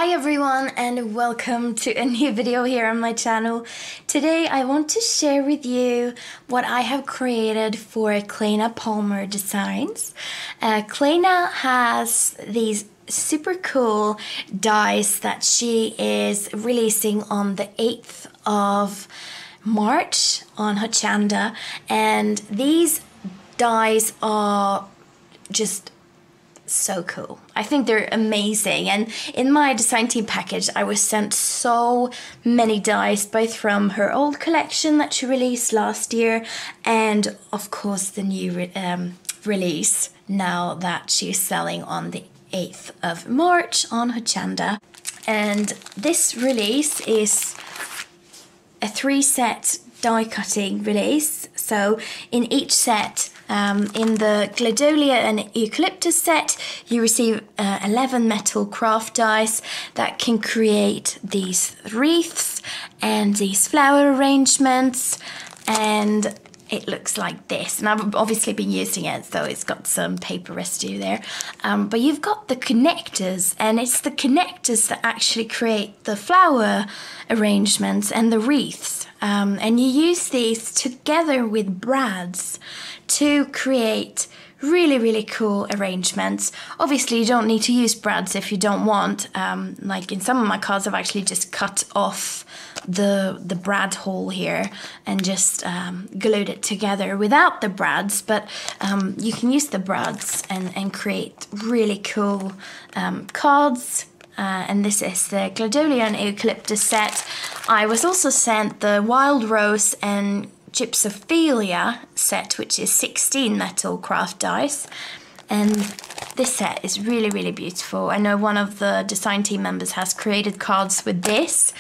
Hi everyone and welcome to a new video here on my channel. Today I want to share with you what I have created for Claina Palmer Designs. Claina has these super cool dies that she is releasing on the 8th of March on Hochanda, and these dies are just so cool. I think they're amazing, and in my design team package I was sent so many dies, both from her old collection that she released last year and of course the new release now that she's selling on the 8th of March on Hochanda. And this release is a 3-set die cutting release. So in each set, in the Gladiolus and Eucalyptus set, you receive 11 metal craft dies that can create these wreaths and these flower arrangements, and it looks like this. And I've obviously been using it, so it's got some paper residue there. But you've got the connectors, and it's the connectors that actually create the flower arrangements and the wreaths. And you use these together with brads to create really cool arrangements. Obviously you don't need to use brads if you don't want. Like in some of my cards I've actually just cut off the brad hole here and just glued it together without the brads, but you can use the brads and create really cool cards. And this is the Gladiolus and Eucalyptus set. I was also sent the Wild Rose and Gypsophilia set, which is 16 metal craft dies. And this set is really beautiful. I know one of the design team members has created cards with this,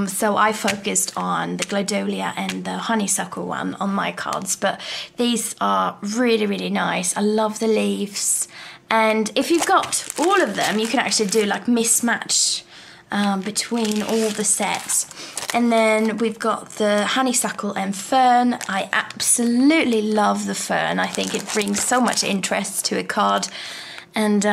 so I focused on the Gladiolus and the honeysuckle one on my cards, but these are really nice. I love the leaves, and if you've got all of them you can actually do like mismatch between all the sets. And then we've got the honeysuckle and fern. I absolutely love the fern. I think it brings so much interest to a card, and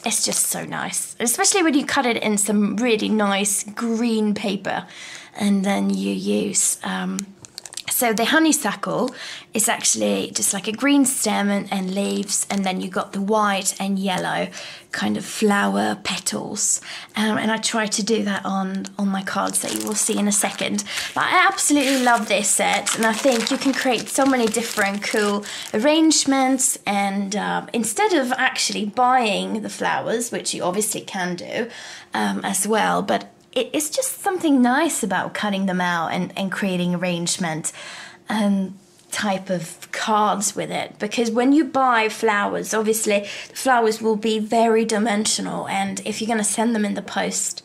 it's just so nice, especially when you cut it in some really nice green paper and then you use so the honeysuckle is actually just like a green stem and leaves, and then you got the white and yellow kind of flower petals. And I try to do that on my cards that you will see in a second. But I absolutely love this set, and I think you can create so many different cool arrangements. And instead of actually buying the flowers, which you obviously can do as well, but it's just something nice about cutting them out and creating arrangement type of cards with it. Because when you buy flowers, obviously the flowers will be very dimensional, and if you're going to send them in the post,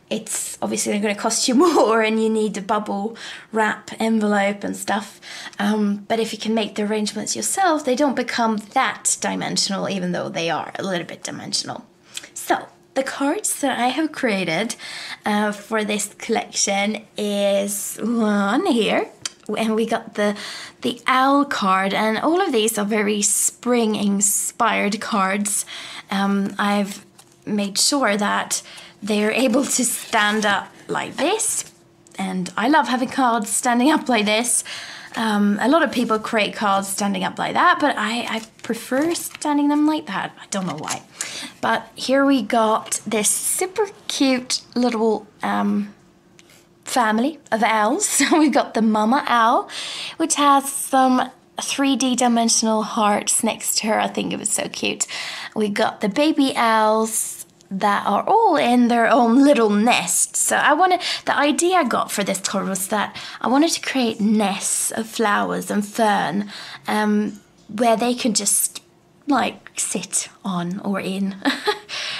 it's obviously going to cost you more, and you need a bubble wrap envelope and stuff. But if you can make the arrangements yourself, they don't become that dimensional, even though they are a little bit dimensional. So the cards that I have created for this collection is one here, and we got the owl card, and all of these are very spring inspired cards. I've made sure that they're able to stand up like this, and I love having cards standing up like this. A lot of people create cards standing up like that, but I prefer standing them like that. I don't know why. But here we got this super cute little family of owls. So we got the mama owl, which has some 3D dimensional hearts next to her. I think it was so cute. We got the baby owls that are all in their own little nest. So the idea I got for this card was that I wanted to create nests of flowers and fern where they can just like sit on or in.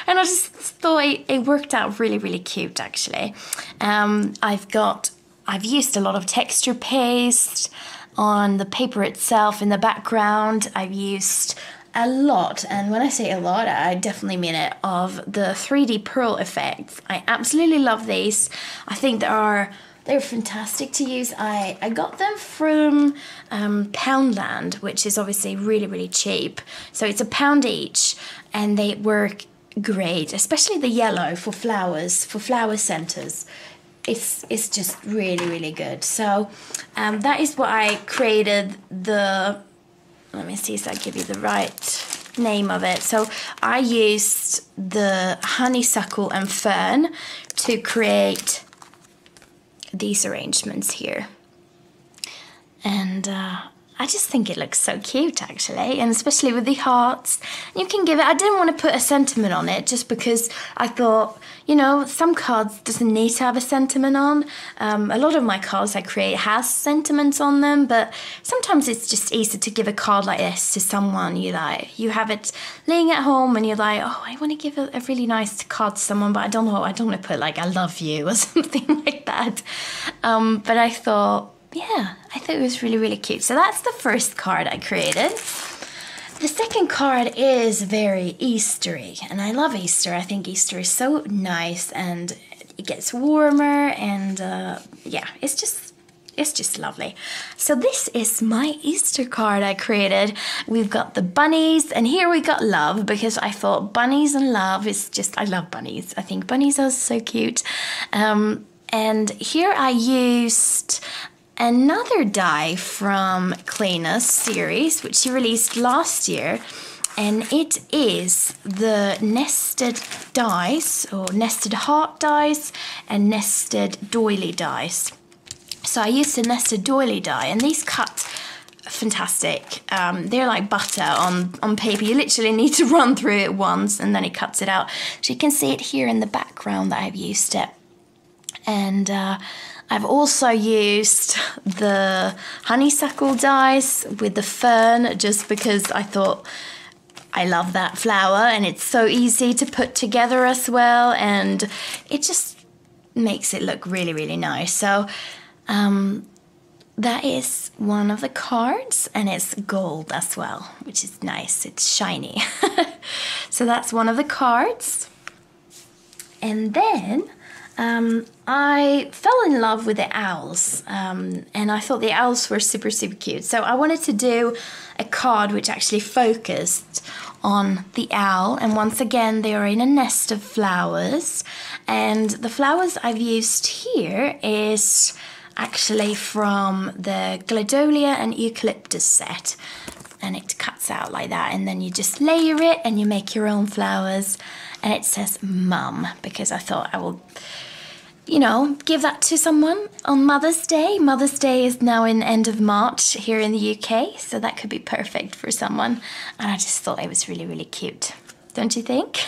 And I just thought it worked out really cute actually. I've used a lot of texture paste on the paper itself in the background. I've used a lot, and when I say a lot, I definitely mean it, of the 3D pearl effects. I absolutely love these. I think they're fantastic to use. I got them from Poundland, which is obviously really cheap. So it's £1 each, and they work great, especially the yellow for flowers, for flower centers. It's just really, really good. So that is what I created. Let me see so I give you the right name of it. So I used the honeysuckle and fern to create these arrangements here. And I just think it looks so cute, actually, and especially with the hearts. You can give it, I didn't want to put a sentiment on it just because I thought, you know, some cards doesn't need to have a sentiment on. A lot of my cards I create has sentiments on them, but sometimes it's just easy to give a card like this to someone you like. You have it laying at home and you're like, oh, I want to give a really nice card to someone, but I don't want to put like, I love you or something like that. But I thought, yeah, I thought it was really, really cute. So that's the first card I created. The second card is very Eastery, and I love Easter. I think Easter is so nice, and it gets warmer, and yeah, it's just lovely. So this is my Easter card I created. We've got the bunnies, and here we got love, because I thought bunnies and love is just, I love bunnies. I think bunnies are so cute. And here I used another die from Claina's series, which she released last year, and it is the nested dies, or nested heart dies, and nested doily dies. So I used a nested doily die, and these cut fantastic. They're like butter on paper. You literally need to run through it once, and then it cuts it out. So you can see it here in the background that I've used it. And I've also used the honeysuckle dies with the fern, just because I thought I love that flower, and it's so easy to put together as well, and it just makes it look really, really nice. So that is one of the cards, and it's gold as well, which is nice. It's shiny. So that's one of the cards. And then I fell in love with the owls, and I thought the owls were super, super cute. So I wanted to do a card which actually focused on the owl, and once again they are in a nest of flowers, and the flowers I've used here is actually from the Gladolia and Eucalyptus set, and it cuts out like that, and then you just layer it and you make your own flowers. And it says Mum, because I thought I will, you know, give that to someone on Mother's Day. Mother's Day is now in end of March here in the UK, so that could be perfect for someone. And I just thought it was really, really cute. Don't you think?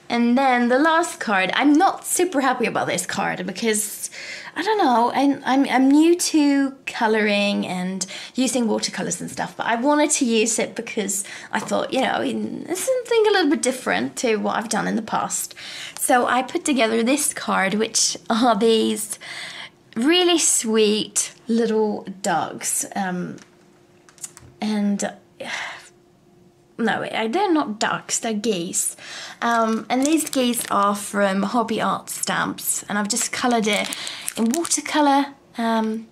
And then the last card, I'm not super happy about this card because, I don't know, I'm new to colouring and using watercolours and stuff, but I wanted to use it because I thought, you know, it's something a little bit different to what I've done in the past. So I put together this card, which are these really sweet little dogs. No, they're not ducks, they're geese. And these geese are from Hobby Art Stamps, and I've just coloured it in watercolour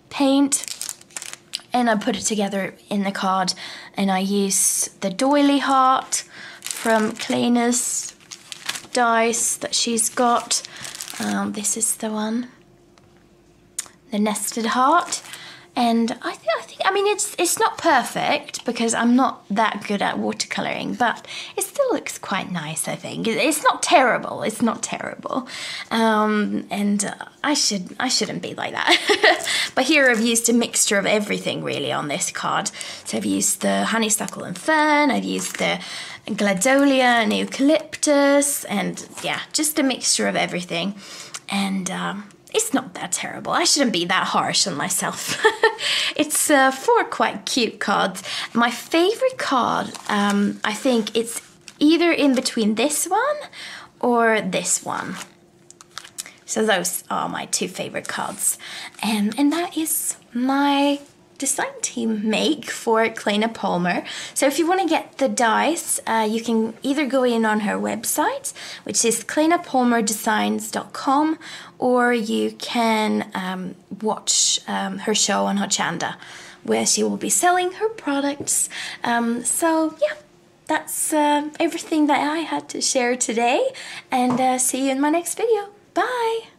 paint, and I put it together in the card, and I used the doily heart from Claina's dies that she's got. This is the one, the nested heart. And I mean, it's not perfect because I'm not that good at watercolouring, but it still looks quite nice, I think. It's not terrible, it's not terrible. And I shouldn't be like that. But here I've used a mixture of everything really on this card. So I've used the honeysuckle and fern, I've used the Gladolia and eucalyptus, and yeah, just a mixture of everything. And it's not that terrible. I shouldn't be that harsh on myself. It's 4 quite cute cards. My favorite card, I think it's either in between this one or this one. So those are my 2 favorite cards. And that is my design team make for Claina Palmer. So if you want to get the dies, you can either go in on her website, which is clainapalmerdesigns.com, or you can watch her show on Hochanda, where she will be selling her products. So yeah, that's everything that I had to share today, and see you in my next video. Bye!